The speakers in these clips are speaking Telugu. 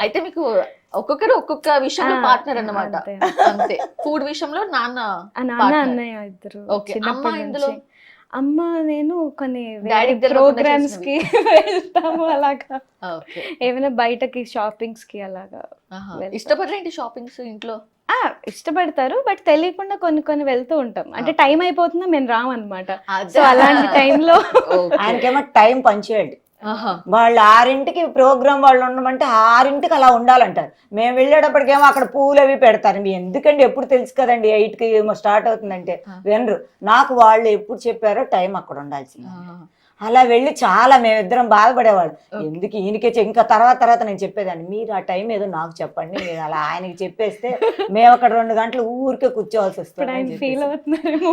అయితే మీకు ఒక్కొక్కరు ఒక్కొక్క విషయంలో పార్ట్నర్ అన్నమాట. అంతే. అంతే. ఫుడ్ విషయంలో నాన్న నాన్న partner. అన్నయ్య ఇద్దరు Okay. చిన్నప్పటి అమ్మ ఇందులో? నుంచి. అమ్మ నేను కొన్ని డాడీకి తెలియకుండా ప్రోగ్రామ్స్ కి వెళ్తాము అలాగా, ఓకే. ఏమైనా బయటకి షాపింగ్స్ కి అలాగా వెళ్తాం. ఇష్టపడరేంటి షాపింగ్స్ ఇంట్లో? ఇష్టపడతారు, బట్ తెలియకుండా కొన్ని కొన్ని వెళ్తూ ఉంటాం. అంటే టైం అయిపోతుందా మేము రామన్నమాట. అదే. సో అలాంటి టైంలో Okay. ఆయనకేమో టైం పంచువాలిటీ. ఆహా. వాళ్ళు 6ంటికి ప్రోగ్రామ్ వాళ్ళు ఉండమంటే 6ంటికి అలా ఉండాలంటారు. మేము వెళ్ళేటప్పటికేమో అక్కడ పూలు అవి పెడతారు. మీ ఎందుకండి, ఎప్పుడు తెలుసు కదండి 8కి స్టార్ట్ అవుతుందంటే వినరు. నాకు వాళ్ళు ఎప్పుడు చెప్పారో టైం అక్కడ ఉండాల్సింది. అలా వెళ్ళి చాలా మేమిద్దరం బాధపడేవాళ్ళు. ఎందుకు ఈయనకే ఇంకా తర్వాత నేను చెప్పేదాన్ని, మీరు ఆ టైం ఏదో నాకు చెప్పండి, మీరు అలా ఆయనకి చెప్పేస్తే మేము అక్కడ 2 గంటలు ఊరికే కూర్చోవాల్సి ఇప్పుడు ఆయన వస్తుంది. ఫీల్ అవుతున్నారేమో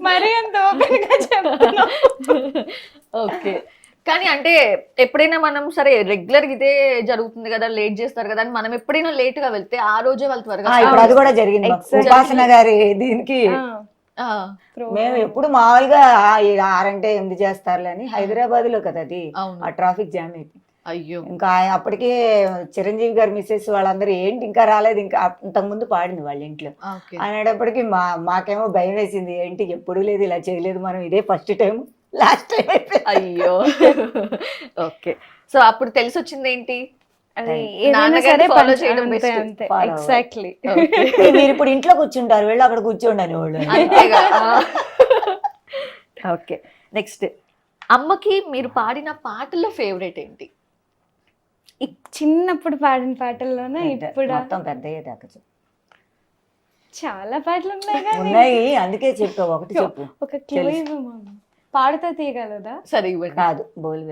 మరి అంత ఓపెన్ గా చెప్తున్నా. ఓకే. కానీ అంటే ఎప్పుడైనా మనం సరే రెగ్యులర్ ఇదే జరుగుతుంది కదా, లేట్ చేస్తారు కదా అని మనం ఎప్పుడైనా లేట్ గా వెళ్తే ఆ రోజే వాళ్ళు త్వరగా ఇప్పుడు అది కూడా జరిగింది. ఉపాసన గారి దీనికి మేము ఎప్పుడు మామూలుగా 6 అంటే 8 చేస్తారులే అని, హైదరాబాద్ లో కదా అది, అవును. ఆ ట్రాఫిక్ జామ్ అయిపోయింది. అయ్యో. ఇంకా అప్పటికే చిరంజీవి గారు మిస్సెస్ వాళ్ళందరూ ఏంటి ఇంకా రాలేదు, ఇంకా అంతకుముందు పాడింది వాళ్ళ ఇంట్లో ఓకే. అనేటప్పటికి మాకేమో భయం వేసింది. ఏంటి ఎప్పుడూ లేదు, ఇలా చేయలేదు మనం, ఇదే ఫస్ట్ టైం, లాస్ట్ టైం అయిపోయింది. అయ్యో. ఓకే. సో అప్పుడు తెలిసి వచ్చింది ఏంటి? అది Time. ఏదైనా నాన్నగారిని సరే follow చేయడం అంతే best. అంతే Follow ఎగ్జాక్ట్లీ. మీరు ఇప్పుడు ఇంట్లో కూర్చుంటారు, వెళ్ళి అక్కడ కూర్చోండి వాళ్ళు. అంతేగా. ఓకే. నెక్స్ట్, అమ్మకి మీరు పాడిన పాటల్లో ఫేవరెట్ ఏంటి? చిన్నప్పుడు పాడిన పాటల్లోనే ఇప్పుడు మొత్తం పెద్దయ్యే దాకా చెప్పు. చాలా పాటలు ఉన్నాయి కానీ ఉన్నాయి, అందుకే చెప్పు, ఒకటి చెప్పు. ఒక క్లూ ఇవ్వమా, పాడుతా తీయగలదా? సరే ఇవ్వండి. కాదు, బోలు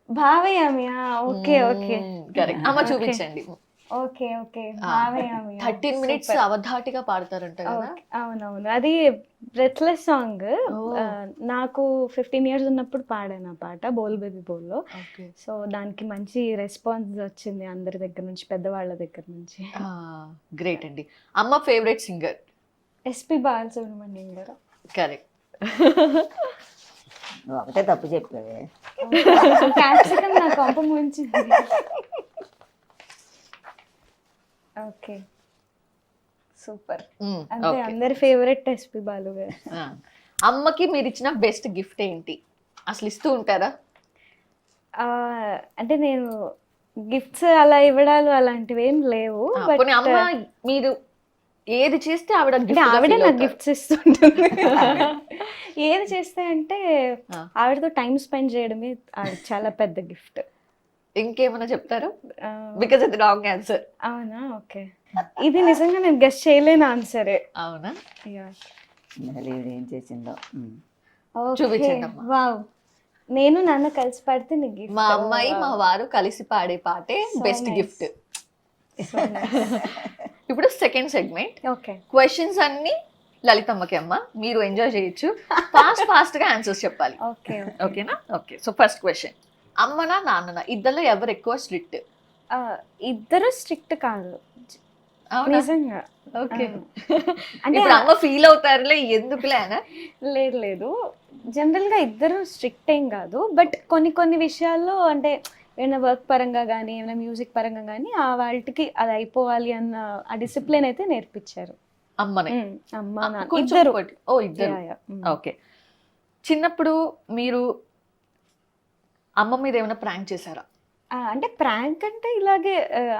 భావయామి. Okay okay correct. అమ్మ చూపించండి. Okay okay Bhavayami. 13 minutes అవధాటిగా పాడతారంట కదా. అవునవును, అది బ్రెత్లెస్ సాంగ్. నాకు 15 years ఉన్నప్పుడు పాడాను ఆ పాట, బోల్ బేబీ బోల్లో. ఓకే. సో దానికి మంచి రెస్పాన్స్ వచ్చింది అందరి దగ్గర నుంచి, పెద్దవాళ్ళ దగ్గర నుంచి. గ్రేట్ అండి. అమ్మ ఫేవరెట్ సింగర్? ఎస్పి బాలసుబ్రహ్మణ్యం గారు. కరెక్ట్. నువ్వు ఒకటే తప్పు చెప్పావే. క్యాప్సికం నా కొంప ముంచింది. Okay super. అంతే, అందరి ఫేవరెట్ ఎస్పి బాలు గారు. అమ్మకి మీరు ఇచ్చిన బెస్ట్ గిఫ్ట్ ఏంటి? అసలు ఇస్తూ ఉంటారా? అంటే నేను గిఫ్ట్స్ అలా ఇవ్వడాలు అలాంటివి ఏం లేవు. పోనీ అమ్మ మీరు ఏది చేస్తే ఆవిడ ఆవిడ నాకు గిఫ్ట్స్ ఇస్తుంటుంది. ఏది చేస్తే అంటే ఆవిడతో టైం స్పెండ్ చేయడమే ఆవిడ చాలా పెద్ద గిఫ్ట్. ఇంకేమైనా చెప్తారు? బికాజ్ అది రాంగ్ ఆన్సర్. అవునా? ఓకే, ఇది నిజంగా నేను గెస్ చేయలేని ఆన్సరే. అవునా? ఏం చేసిందో చూపించండి అమ్మా. వావ్, నేను నాన్న కలిసి పాడితే నీకు గిఫ్ట్. మా అమ్మాయి మా వారు కలిసి పాడే పాటే బెస్ట్ గిఫ్ట్. ఇప్పుడు సెకండ్ సెగ్మెంట్. ఓకే, క్వశ్చన్స్ అన్ని లలితమ్మకి. అమ్మ మీరు ఎంజాయ్ చేయొచ్చు, ఫాస్ట్ గా ఆన్సర్స్ చెప్పాలి. ఓకే ఓకేనా? ఓకే. సో ఫస్ట్ క్వశ్చన్, అమ్మనా నాన్ననా ఇద్దరిలో ఎవరు ఎక్కువ స్ట్రిక్ట్? ఇద్దరు స్ట్రిక్ట్ కాదు నిజంగా. ఓకే. అంటే ఇప్పుడు అమ్మ ఫీల్ అవుతారులే ఎందుకులే అనా? లేదు, జనరల్ గా ఇద్దరు స్ట్రిక్ట్ ఏం కాదు, బట్ కొన్ని కొన్ని విషయాల్లో అంటే ఏమైనా వర్క్ పరంగా కానీ ఏమైనా మ్యూజిక్ పరంగా కానీ ఆ వాళ్ళకి అది అయిపోవాలి అన్న ఆ డిసిప్లిన్ అయితే నేర్పించారు. అమ్మనే? అమ్మ నాన్న కొంచెం ఇద్దరు. ఓ ఇద్దరు. ఓకే. చిన్నప్పుడు మీరు అమ్మ మీద ఏమైనా ప్రాంక్ చేశారా? అంటే ప్రాంక్ అంటే ఇలాగే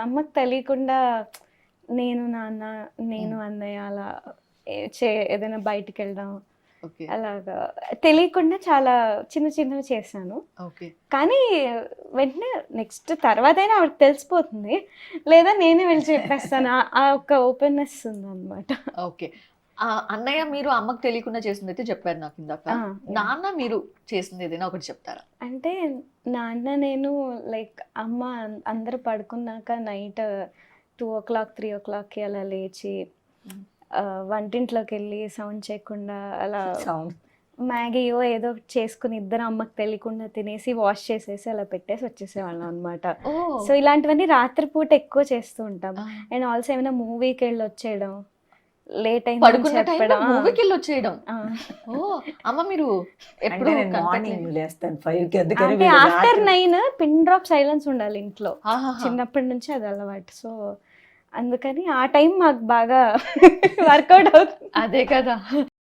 అమ్మకి తెలియకుండా నేను నాన్న నేను అన్నయ్య అలా ఏదైనా బయటికి వెళ్ళడం అలాగా తెలియకుండా చాలా చిన్న చిన్నవి చేశాను. కానీ వెంటనే నెక్స్ట్ తర్వాత అయినా ఆవిడకి తెలిసిపోతుంది, లేదా నేనే వెళ్ళి చెప్పేస్తాను. ఆ ఒక్క ఓపెన్నెస్ ఉంది అనమాట. ఓకే. అన్నయ్య మీరు అమ్మకు తెలియకుండా చేసింది అయితే చెప్పారు నాకు ఇందాక. నాన్న మీరు చేసింది ఏదైనా ఒకటి చెప్తారా? అంటే నాన్న నేను లైక్ అమ్మ అందరూ పడుకున్నాక నైట్ 2 o'clock 3 o'clockకి అలా లేచి వంటింట్లోకి వెళ్ళి సౌండ్ చేయకుండా అలా మ్యాగీయో ఏదో చేసుకుని ఇద్దరు అమ్మకి తెలియకుండా తినేసి వాష్ చేసేసి అలా పెట్టేసి వచ్చేసేవాళ్ళం అనమాట. సో ఇలాంటివన్నీ రాత్రిపూట ఎక్కువ చేస్తూ ఉంటాం. అండ్ ఆల్సో ఏమైనా మూవీకి వెళ్ళి వచ్చేయడం, లేట్ పడుకున్న అయింది టైంలో చెప్పడం మూవీకి వెళ్ళి వచ్చేయడం. ఓ అమ్మ మీరు ఎప్పుడు అంటే నేను మార్నింగ్ లేస్తాను 5కి, అందుకని అంటే వీళ్ళు ఆఫ్టర్ రాత్రి- 9 పిన్ డ్రాప్ సైలెన్స్ ఉండాలి ఇంట్లో, చిన్నప్పటి నుంచి అది అలవాటు. సో అందుకని ఆ టైం మాకు బాగా వర్కౌట్ అవుతుంది. అదే కదా.